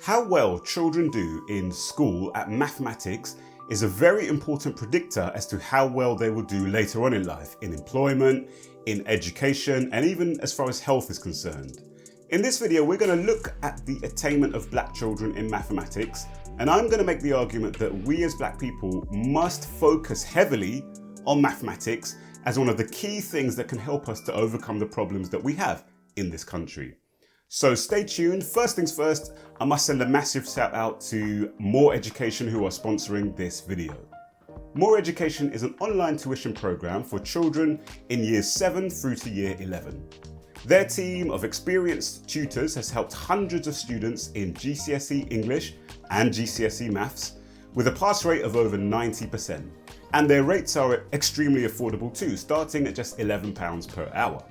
How well children do in school at mathematics is a very important predictor as to how well they will do later on in life, in employment, in education, and even as far as health is concerned. In this video, we're going to look at the attainment of black children in mathematics, and I'm going to make the argument that we as black people must focus heavily on mathematics as one of the key things that can help us to overcome the problems that we have in this country. So stay tuned. First things first, I must send a massive shout out to More Education who are sponsoring this video. More Education is an online tuition program for children in years 7 through to year 11. Their team of experienced tutors has helped hundreds of students in GCSE English and GCSE Maths with a pass rate of over 90%. And their rates are extremely affordable too, starting at just £11 per hour.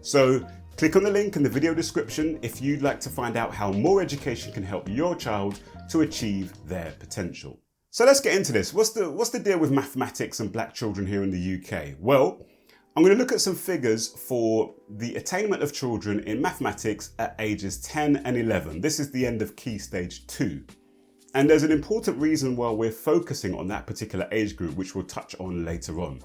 So click on the link in the video description if you'd like to find out how More Education can help your child to achieve their potential. So let's get into this. What's the deal with mathematics and black children here in the UK? Well, I'm going to look at some figures for the attainment of children in mathematics at ages 10 and 11. This is the end of Key Stage 2. And there's an important reason why we're focusing on that particular age group, which we'll touch on later on.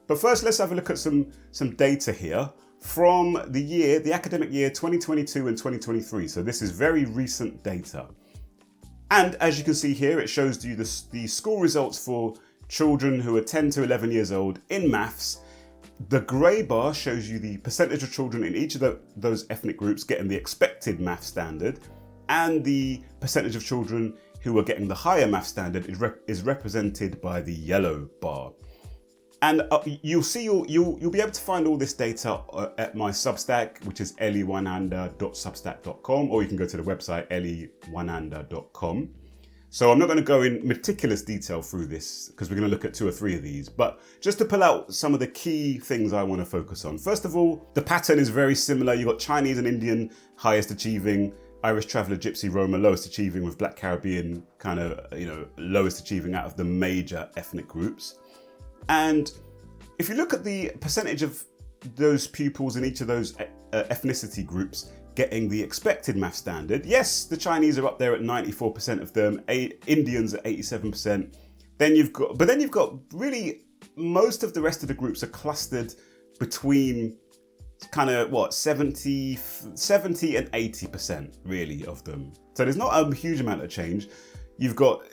But first, let's have a look at some data here from the academic year 2022 and 2023. So this is very recent data. And as you can see here, it shows you the school results for children who are 10 to 11 years old in maths. The grey bar shows you the percentage of children in each of those ethnic groups getting the expected math standard, and the percentage of children who are getting the higher math standard is represented by the yellow bar. And you'll be able to find all this data at my Substack, which is eliwananda.substack.com, or you can go to the website eliwananda.com. So I'm not going to go in meticulous detail through this because we're going to look at 2 or 3 of these, but just to pull out some of the key things I want to focus on. First of all, the pattern is very similar. You've got Chinese and Indian highest achieving, Irish traveller, Gypsy, Roma lowest achieving, with Black Caribbean kind of, lowest achieving out of the major ethnic groups. And if you look at the percentage of those pupils in each of those ethnicity groups getting the expected math standard, yes, the Chinese are up there at 94% of them, Indians at 87%. Then you've got really most of the rest of the groups are clustered between kind of 70 and 80% really of them. So there's not a huge amount of change. You've got,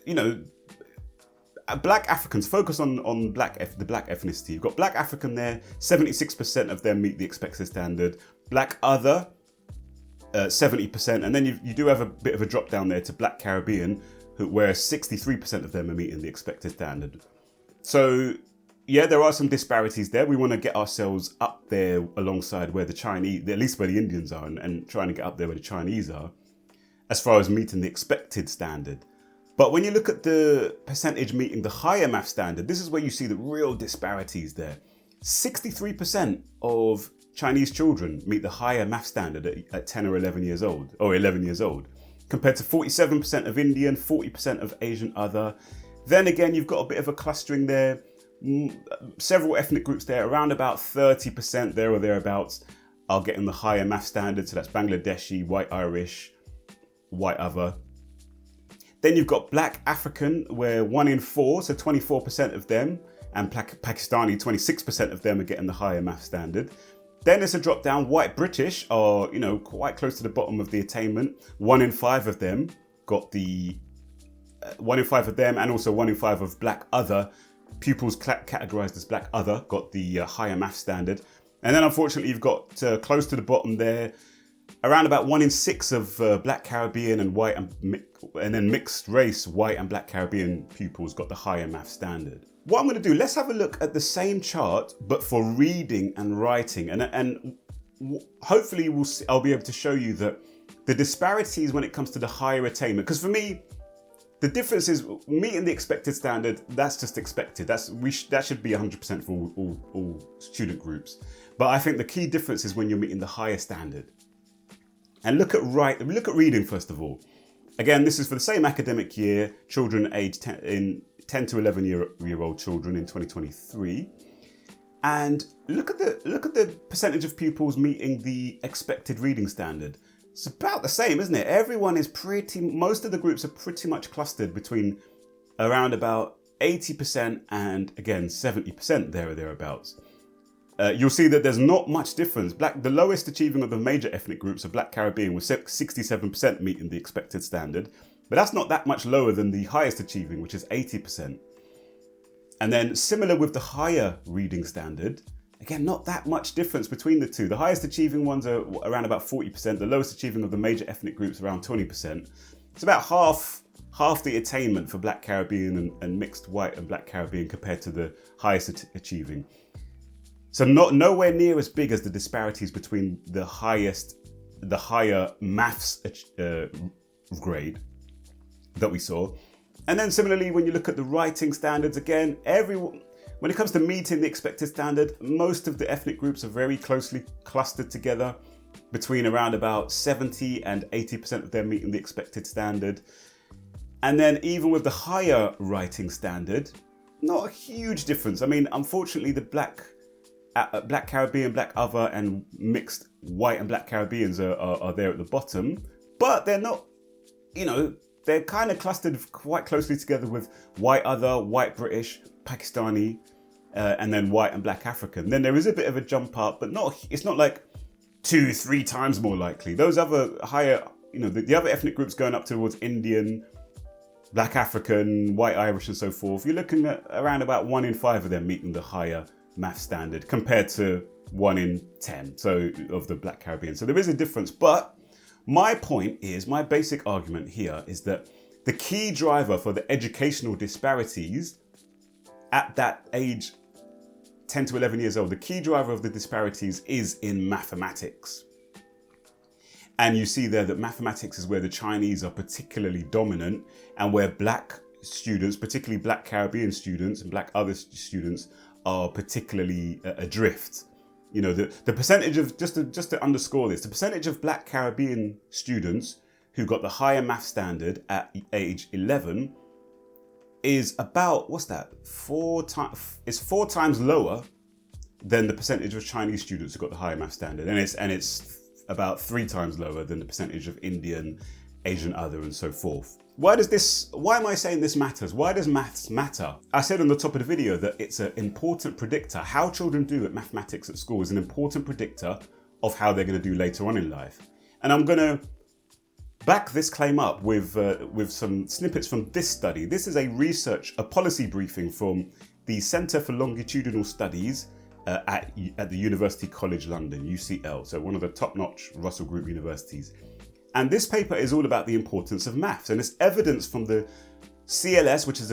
Black Africans, focus on the black ethnicity. You've got Black African there, 76% of them meet the expected standard. Black Other, 70%. And then you do have a bit of a drop down there to Black Caribbean, where 63% of them are meeting the expected standard. So yeah, there are some disparities there. We want to get ourselves up there alongside where the Chinese, at least where the Indians are, and trying to get up there where the Chinese are, as far as meeting the expected standard. But when you look at the percentage meeting the higher math standard, this is where you see the real disparities there. 63% of Chinese children meet the higher math standard at 10 or 11 years old, compared to 47% of Indian, 40% of Asian Other. Then again, you've got a bit of a clustering there. Several ethnic groups there, around about 30% there or thereabouts, are getting the higher math standard. So that's Bangladeshi, White Irish, White Other. Then you've got Black African, where 1 in 4, so 24% of them, and Pakistani, 26% of them are getting the higher math standard. Then there's a drop down. White British are, quite close to the bottom of the attainment. 1 in 5 of them got the 1 in 5 of them, and also 1 in 5 of Black Other pupils categorized as Black Other got the higher math standard. And then unfortunately, you've got close to the bottom there, around about 1 in 6 of Black Caribbean and white and then mixed race white and Black Caribbean pupils got the higher math standard. What I'm going to do, let's have a look at the same chart, but for reading and writing. And hopefully I'll be able to show you that the disparities when it comes to the higher attainment, because for me, the difference is meeting the expected standard, that's just expected. That should be 100% for all student groups. But I think the key difference is when you're meeting the higher standard. And look at reading first of all. Again, this is for the same academic year, children aged 10 to 11 year old children in 2023. And look at the percentage of pupils meeting the expected reading standard. It's about the same, isn't it? Most of the groups are pretty much clustered between around about 80% and again 70% there or thereabouts. You'll see that there's not much difference. The lowest achieving of the major ethnic groups of Black Caribbean was 67% meeting the expected standard, but that's not that much lower than the highest achieving, which is 80%. And then similar with the higher reading standard, again, not that much difference between the two. The highest achieving ones are around about 40%, the lowest achieving of the major ethnic groups around 20%. It's about half the attainment for Black Caribbean and mixed white and Black Caribbean compared to the highest achieving. So nowhere near as big as the disparities between the higher maths grade that we saw. And then similarly, when you look at the writing standards, again, when it comes to meeting the expected standard, most of the ethnic groups are very closely clustered together between around about 70 and 80% of them meeting the expected standard. And then even with the higher writing standard, not a huge difference. I mean, unfortunately, the Black Caribbean, Black other and mixed white and Black Caribbeans are there at the bottom, but they're not, they're kind of clustered quite closely together with white other, white British, Pakistani, and then white and Black African. Then there is a bit of a jump up, but it's not like 2-3 times more likely. Those other higher, the other ethnic groups going up towards Indian, Black African, white Irish and so forth, you're looking at around about 1 in 5 of them meeting the higher math standard compared to 1 in 10 of the Black Caribbean. So there is a difference, but my basic argument here is that the key driver for the educational disparities at that age, 10 to 11 years old, the key driver of the disparities is in mathematics. And you see there that mathematics is where the Chinese are particularly dominant and where Black students, particularly Black Caribbean students and Black other students, are particularly adrift. The percentage of, just to underscore this, the percentage of Black Caribbean students who got the higher math standard at age 11 is about, 4 times lower than the percentage of Chinese students who got the higher math standard. And it's about 3 times lower than the percentage of Indian, Asian other and so forth. Why am I saying this matters? Why does maths matter? I said on the top of the video that it's an important predictor. How children do at mathematics at school is an important predictor of how they're going to do later on in life. And I'm going to back this claim up with some snippets from this study. This is a policy briefing from the Centre for Longitudinal Studies at the University College London, UCL, so one of the top-notch Russell Group universities. And this paper is all about the importance of maths, and it's evidence from the CLS, which is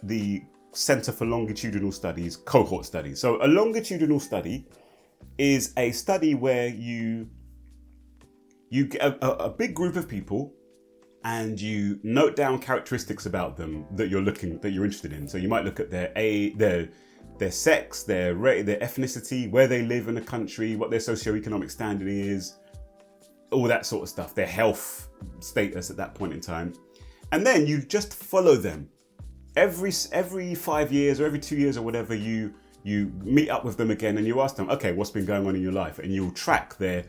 the Centre for Longitudinal Studies cohort study. So a longitudinal study is a study where you get a big group of people and you note down characteristics about them that you're interested in. So you might look at their sex, their ethnicity, where they live in the country, what their socioeconomic standing is, all that sort of stuff, their health status at that point in time. And then you just follow them. Every 5 years or every 2 years or whatever, you meet up with them again and you ask them, okay, what's been going on in your life? And you'll track their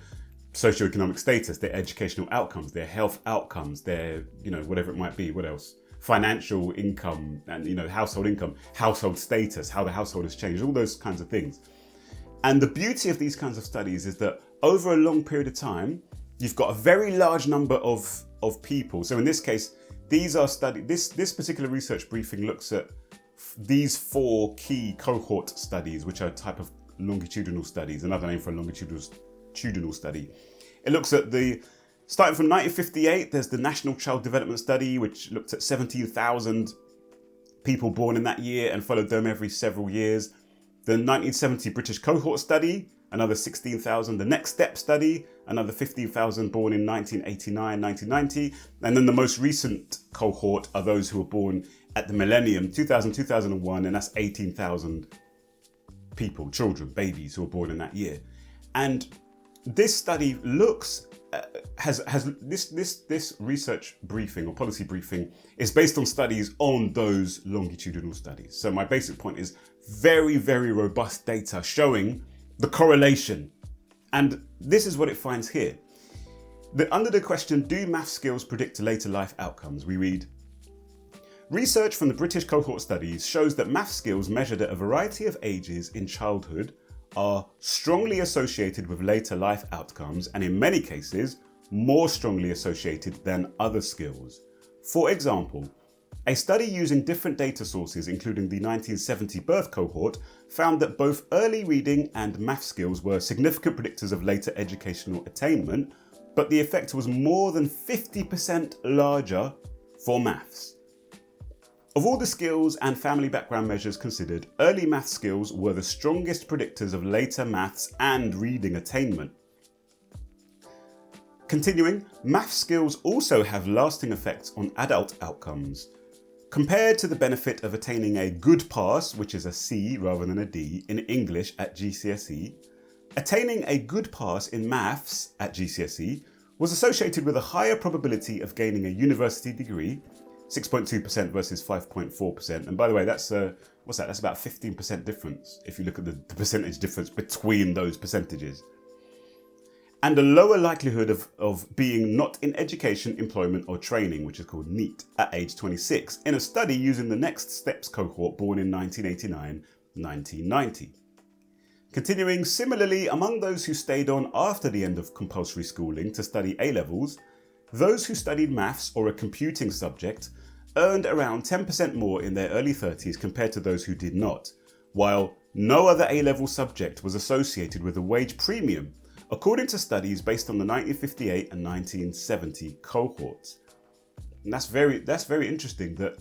socioeconomic status, their educational outcomes, their health outcomes, their, whatever it might be, what else? Financial income and, household income, household status, how the household has changed, all those kinds of things. And the beauty of these kinds of studies is that over a long period of time, you've got a very large number of people. So in this case, this particular research briefing looks at these 4 key cohort studies, which are a type of longitudinal studies, another name for a longitudinal study. It looks at starting from 1958, there's the National Child Development Study, which looked at 17,000 people born in that year and followed them every several years. The 1970 British Cohort Study, another 16,000. The Next Step Study, another 15,000 born in 1989, 1990. And then the most recent cohort are those who were born at the millennium, 2000, 2001, and that's 18,000 people, children, babies who were born in that year. And this study this research briefing or policy briefing is based on studies on those longitudinal studies. So my basic point is very, very robust data showing the correlation. And this is what it finds here. Under the question, do math skills predict later life outcomes, we read, research from the British cohort studies shows that math skills measured at a variety of ages in childhood are strongly associated with later life outcomes, and in many cases, more strongly associated than other skills. For example, a study using different data sources, including the 1970 birth cohort, found that both early reading and math skills were significant predictors of later educational attainment, but the effect was more than 50% larger for maths. Of all the skills and family background measures considered, early math skills were the strongest predictors of later maths and reading attainment. Continuing, math skills also have lasting effects on adult outcomes. Compared to the benefit of attaining a good pass, which is a C rather than a D, in English at GCSE, attaining a good pass in maths at GCSE was associated with a higher probability of gaining a university degree, 6.2% versus 5.4%. And by the way, that's what's that? That's about 15% difference if you look at the percentage difference between those percentages. And a lower likelihood of being not in education, employment or training, which is called NEET, at age 26, in a study using the Next Steps cohort born in 1989-1990. Continuing, similarly, among those who stayed on after the end of compulsory schooling to study A-levels, those who studied maths or a computing subject earned around 10% more in their early 30s compared to those who did not, while no other A-level subject was associated with a wage premium, according to studies based on the 1958 and 1970 cohorts. And that's very interesting that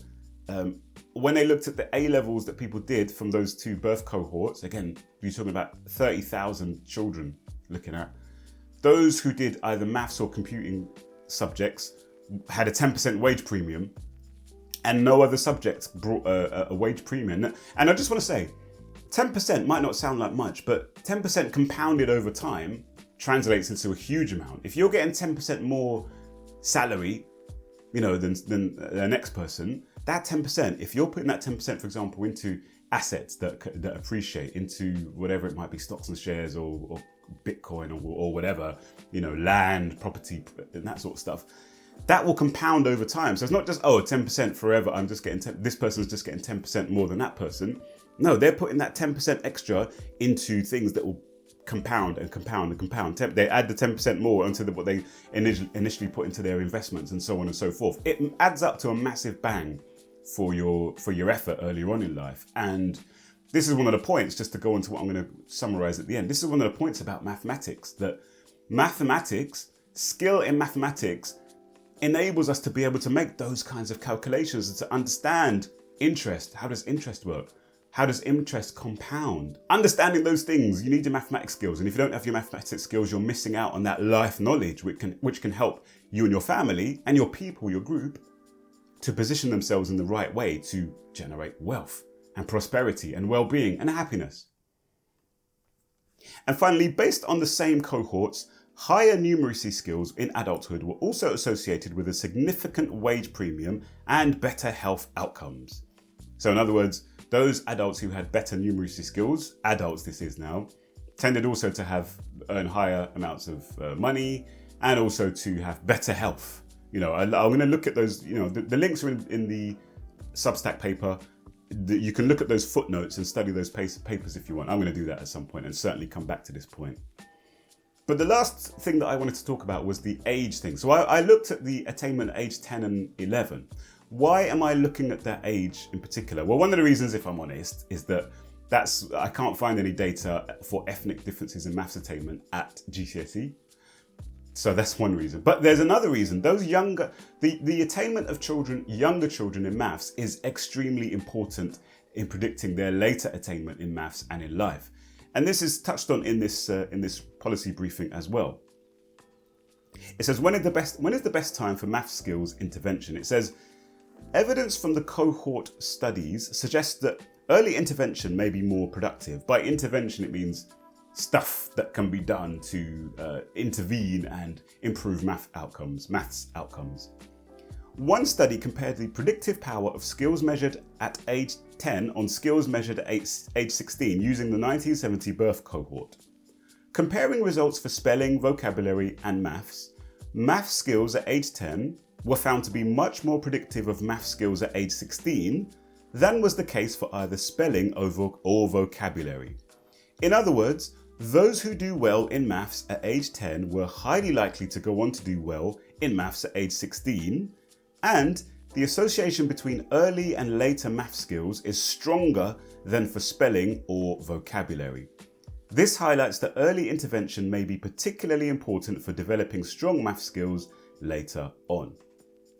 when they looked at the A-levels that people did from those two birth cohorts, again, you're talking about 30,000 children looking at, those who did either maths or computing subjects had a 10% wage premium and no other subjects brought a wage premium. And I just want to say, 10% might not sound like much, but 10% compounded over time translates into a huge amount. If you're getting 10% more salary, than the next person, that 10%, if you're putting that 10%, for example, into assets that appreciate, into whatever it might be, stocks and shares or Bitcoin or whatever, land, property, and that sort of stuff, that will compound over time. So it's not just, 10% forever, I'm just getting this person's just getting 10% more than that person. No, they're putting that 10% extra into things that will compound and compound and compound. They add the 10% more onto what they initially put into their investments and so on and so forth. It adds up to a massive bang for your effort earlier on in life. And this is one of the points, just to go into what I'm going to summarize at the end. This is one of the points about mathematics, that skill in mathematics enables us to be able to make those kinds of calculations and to understand interest. How does interest work? How does interest compound? Understanding those things, you need your mathematics skills. And if you don't have your mathematics skills, you're missing out on that life knowledge, which can help you and your family and your people, your group, to position themselves in the right way to generate wealth and prosperity and well-being and happiness. And finally, based on the same cohorts, higher numeracy skills in adulthood were also associated with a significant wage premium and better health outcomes. So in other words, those adults who had better numeracy skills, adults this is now, tended also to earn higher amounts of money and also to have better health. I'm going to look at those, the links are in the Substack paper. You can look at those footnotes and study those papers if you want. I'm going to do that at some point and certainly come back to this point. But the last thing that I wanted to talk about was the age thing. So I looked at the attainment at age 10 and 11. Why am I looking at that age in particular? Well, one of the reasons, if I'm honest, is that I can't find any data for ethnic differences in maths attainment at GCSE. So that's one reason. But there's another reason. The attainment of younger children in maths is extremely important in predicting their later attainment in maths and in life. And this is touched on in this policy briefing as well. It says, when is the best time for math skills intervention? It says, evidence from the cohort studies suggests that early intervention may be more productive. By intervention, it means stuff that can be done to intervene and improve maths outcomes. One study compared the predictive power of skills measured at age 10 on skills measured at age 16 using the 1970 birth cohort. Comparing results for spelling, vocabulary, and maths, math skills at age 10 were found to be much more predictive of math skills at age 16 than was the case for either spelling or vocabulary. In other words, those who do well in maths at age 10 were highly likely to go on to do well in maths at age 16, and the association between early and later math skills is stronger than for spelling or vocabulary. This highlights that early intervention may be particularly important for developing strong math skills later on.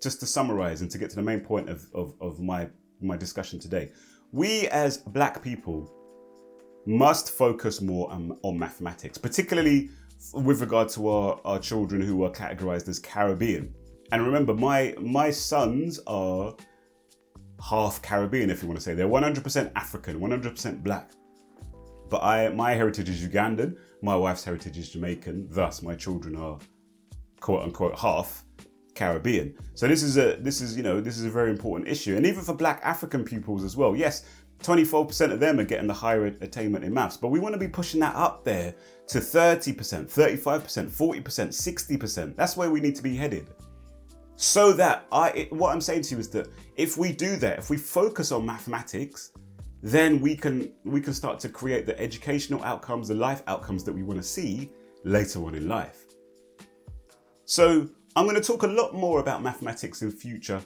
Just to summarize and to get to the main point of my discussion today, we as Black people must focus more on mathematics, particularly with regard to our children who are categorized as Caribbean. And remember, my sons are half Caribbean, if you want to say. They're 100% African, 100% Black. But my heritage is Ugandan, my wife's heritage is Jamaican, thus my children are quote unquote half Caribbean. So this is a very important issue. And even for Black African pupils as well, yes, 24% of them are getting the higher attainment in maths, but we want to be pushing that up there to 30%, 35%, 40%, 60%. That's where we need to be headed. So that what I'm saying to you is that if we do that, if we focus on mathematics, then we can start to create the educational outcomes, the life outcomes that we want to see later on in life. So I'm going to talk a lot more about mathematics in future.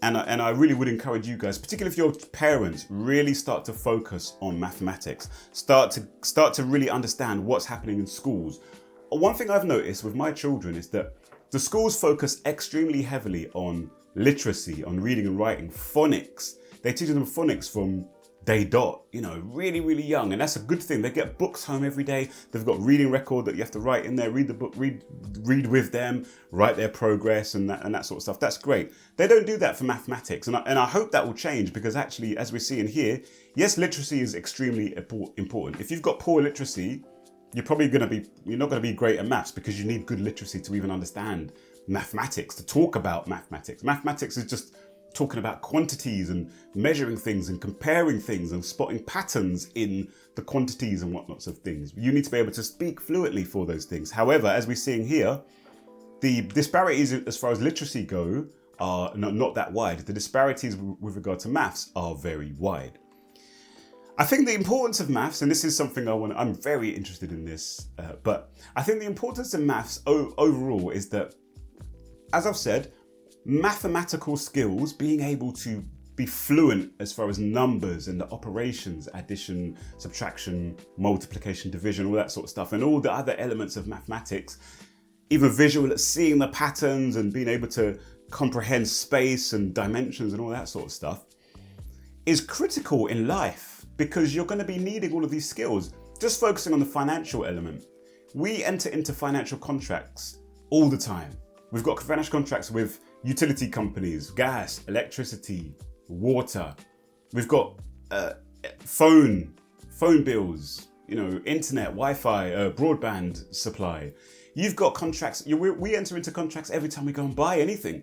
And I really would encourage you guys, particularly if you're parents, really start to focus on mathematics. Start to really understand what's happening in schools. One thing I've noticed with my children is that the schools focus extremely heavily on literacy, on reading and writing, phonics. They teach them phonics from day dot, really, really young. And that's a good thing. They get books home every day. They've got reading record that you have to write in there, read the book, read with them, write their progress and that sort of stuff. That's great. They don't do that for mathematics. And I hope that will change, because actually, as we're seeing here, yes, literacy is extremely important. If you've got poor literacy, you're not going to be great at maths, because you need good literacy to even understand mathematics, to talk about mathematics. Mathematics is just talking about quantities and measuring things and comparing things and spotting patterns in the quantities and whatnots of things. You need to be able to speak fluently for those things. However, as we're seeing here, the disparities as far as literacy go are not that wide. The disparities with regard to maths are very wide. I think the importance of maths, and this is something I'm very interested in this, but I think the importance of maths overall is that, as I've said, mathematical skills, being able to be fluent as far as numbers and the operations, addition, subtraction, multiplication, division, all that sort of stuff, and all the other elements of mathematics, even visual at seeing the patterns and being able to comprehend space and dimensions and all that sort of stuff, is critical in life, because you're going to be needing all of these skills. Just focusing on the financial element, we enter into financial contracts all the time. We've got financial contracts with utility companies, gas, electricity, water. We've got phone bills, internet, Wi-Fi, broadband supply. You've got contracts. We enter into contracts every time we go and buy anything.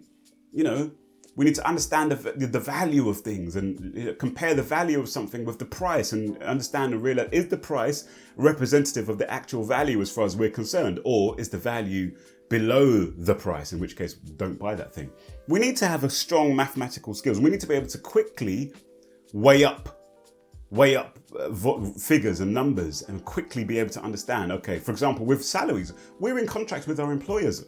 We need to understand the value of things and compare the value of something with the price, and understand and realize, is the price representative of the actual value as far as we're concerned, or is the value below the price, in which case don't buy that thing. We need to have a strong mathematical skills. We need to be able to quickly weigh up figures and numbers, and quickly be able to understand, okay, for example, with salaries, we're in contracts with our employers,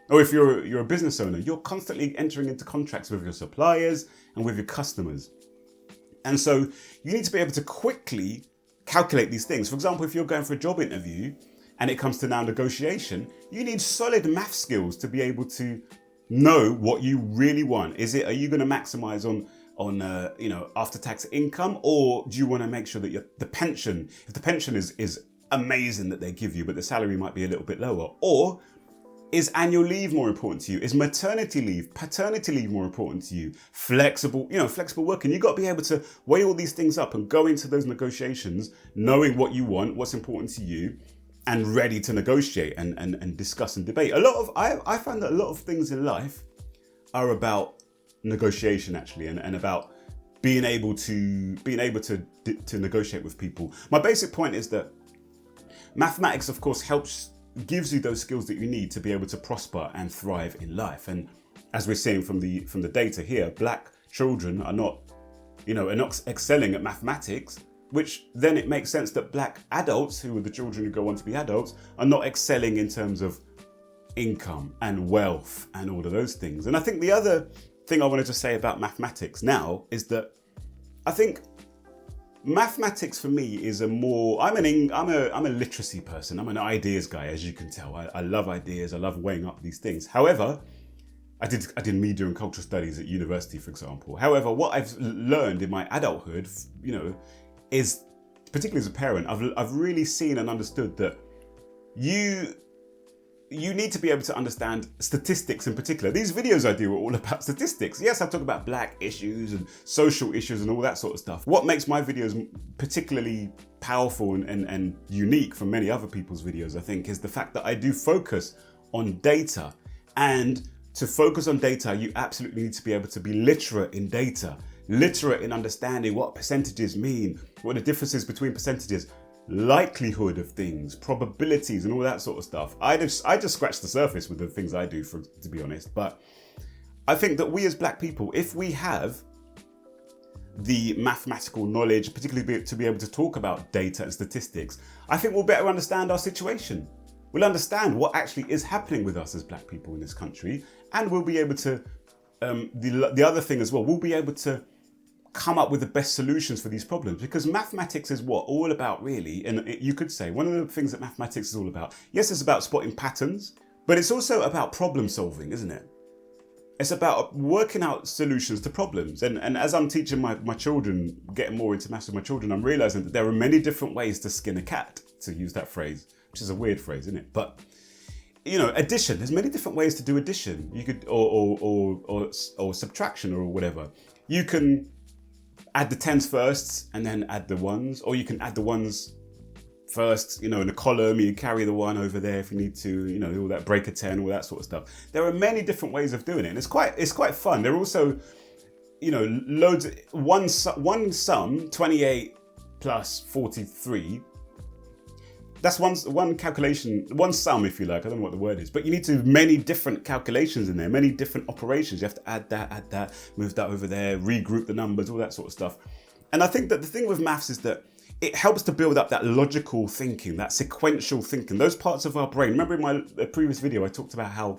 or if you're a business owner, you're constantly entering into contracts with your suppliers and with your customers. And so you need to be able to quickly calculate these things. For example, if you're going for a job interview and it comes to now negotiation, you need solid math skills to be able to know what you really want. Are you going to maximize on after-tax income, or do you want to make sure that the pension, if the pension is amazing that they give you, but the salary might be a little bit lower, or is annual leave more important to you? Is maternity leave, paternity leave more important to you? Flexible working. You've got to be able to weigh all these things up and go into those negotiations knowing what you want, what's important to you, and ready to negotiate and discuss and debate. I find that a lot of things in life are about negotiation, actually, and about being able to negotiate with people. My basic point is that mathematics, of course, helps gives you those skills that you need to be able to prosper and thrive in life. And as we're seeing from the data here, black children are not excelling at mathematics, which then it makes sense that black adults, who are the children who go on to be adults, are not excelling in terms of income and wealth and all of those things. And I think the other thing I wanted to say about mathematics now is that I think mathematics for me is I'm a literacy person. I'm an ideas guy, as you can tell. I love ideas. I love weighing up these things. However, I did media and cultural studies at university, for example. However, what I've learned in my adulthood, is particularly as a parent, I've really seen and understood that you need to be able to understand statistics in particular. These videos I do are all about statistics. Yes, I talk about black issues and social issues and all that sort of stuff. What makes my videos particularly powerful and unique from many other people's videos, I think, is the fact that I do focus on data. And to focus on data, you absolutely need to be able to be literate in data, literate in understanding what percentages mean, what the differences between percentages, likelihood of things, probabilities, and all that sort of stuff. I just scratch the surface with the things I do, to be honest. But I think that we as black people, if we have the mathematical knowledge, particularly to be able to talk about data and statistics, I think we'll better understand our situation. We'll understand what actually is happening with us as black people in this country, and we'll be able to, the other thing as well, we'll be able to come up with the best solutions for these problems, because mathematics is all about really, and you could say one of the things that mathematics is all about. Yes, it's about spotting patterns, but it's also about problem solving, isn't it? It's about working out solutions to problems. And as I'm teaching my children, getting more into maths with my children, I'm realizing that there are many different ways to skin a cat, to use that phrase, which is a weird phrase, isn't it? But addition, there's many different ways to do addition. You could, or subtraction or whatever. You can add the tens first and then add the ones, or you can add the ones first, in a column, you carry the one over there if you need to, all that, break a 10, all that sort of stuff. There are many different ways of doing it, and it's quite fun. There are also, loads, one sum, 28 plus 43, that's one calculation, one sum, if you like. I don't know what the word is, but you need to do many different calculations in there, many different operations. You have to add that, move that over there, regroup the numbers, all that sort of stuff. And I think that the thing with maths is that it helps to build up that logical thinking, that sequential thinking, those parts of our brain. Remember in my previous video, I talked about how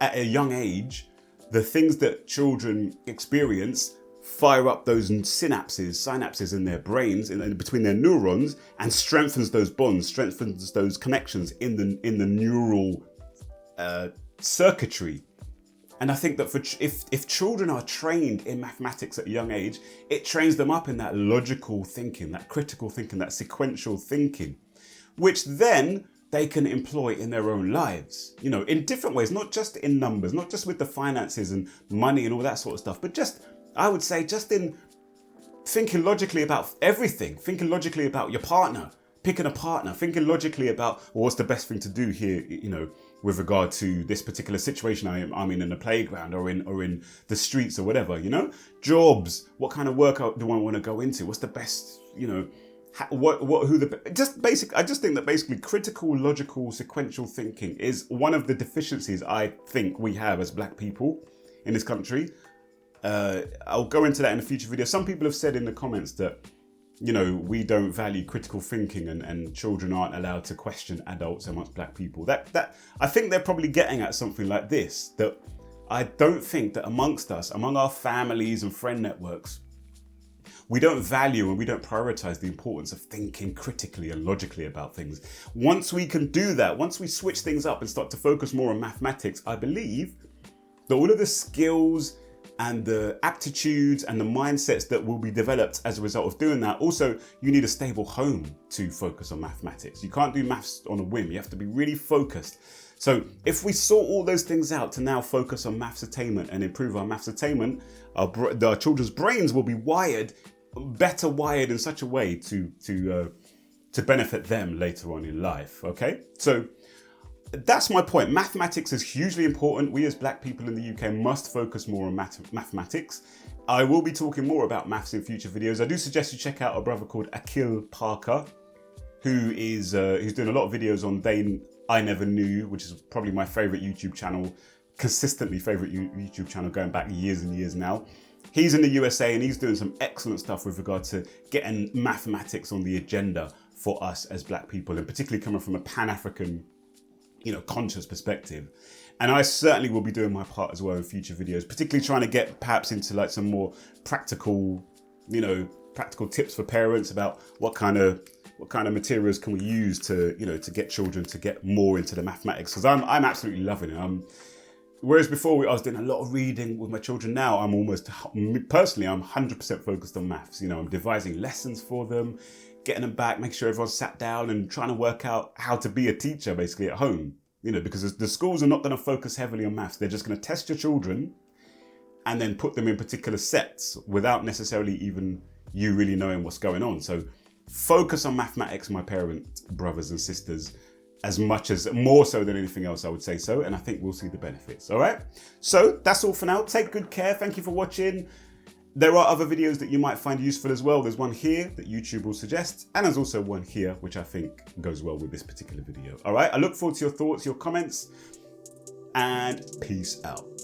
at a young age, the things that children experience fire up those synapses in their brains, in between their neurons, and strengthens those bonds, strengthens those connections in the neural circuitry. And I think that if children are trained in mathematics at a young age, it trains them up in that logical thinking, that critical thinking, that sequential thinking, which then they can employ in their own lives, in different ways, not just in numbers, not just with the finances and money and all that sort of stuff, but I would say just in thinking logically about everything, thinking logically about your partner, picking a partner, thinking logically about what's the best thing to do here, with regard to this particular situation I'm in the playground or in the streets or whatever, jobs, what kind of work do I want to go into? What's the best, I just think that basically critical, logical, sequential thinking is one of the deficiencies I think we have as black people in this country. I'll go into that in a future video. Some people have said in the comments that, we don't value critical thinking and children aren't allowed to question adults amongst black people. That I think they're probably getting at something like this, that I don't think that among our families and friend networks, we don't value and we don't prioritize the importance of thinking critically and logically about things. Once we can do that, once we switch things up and start to focus more on mathematics, I believe that all of the skills and the aptitudes and the mindsets that will be developed as a result of doing that. Also, you need a stable home to focus on mathematics. You can't do maths on a whim. You have to be really focused. So if we sort all those things out to now focus on maths attainment and improve our maths attainment, our children's brains will be better wired in such a way to benefit them later on in life. Okay, so that's my point. Mathematics is hugely important. We as black people in the UK must focus more on mathematics. I will be talking more about maths in future videos. I do suggest you check out a brother called Akil Parker, who's doing a lot of videos on I Never Knew, which is probably my favorite YouTube channel, consistently favorite YouTube channel going back years and years now. He's in the USA and he's doing some excellent stuff with regard to getting mathematics on the agenda for us as Black people, and particularly coming from a Pan-African, conscious perspective. And I certainly will be doing my part as well in future videos, particularly trying to get perhaps into like some more practical, practical tips for parents about what kind of materials can we use to, to get children to get more into the mathematics, because I'm absolutely loving it. Whereas before I was doing a lot of reading with my children, now I'm personally, I'm 100% focused on maths. I'm devising lessons for them, getting them back, making sure everyone's sat down and trying to work out how to be a teacher basically at home. Because the schools are not going to focus heavily on maths. They're just going to test your children and then put them in particular sets without necessarily even you really knowing what's going on. So focus on mathematics, my parent brothers and sisters, more so than anything else, I would say so. And I think we'll see the benefits. All right. So that's all for now. Take good care. Thank you for watching. There are other videos that you might find useful as well. There's one here that YouTube will suggest, and there's also one here which I think goes well with this particular video. All right. I look forward to your thoughts, your comments, and peace out.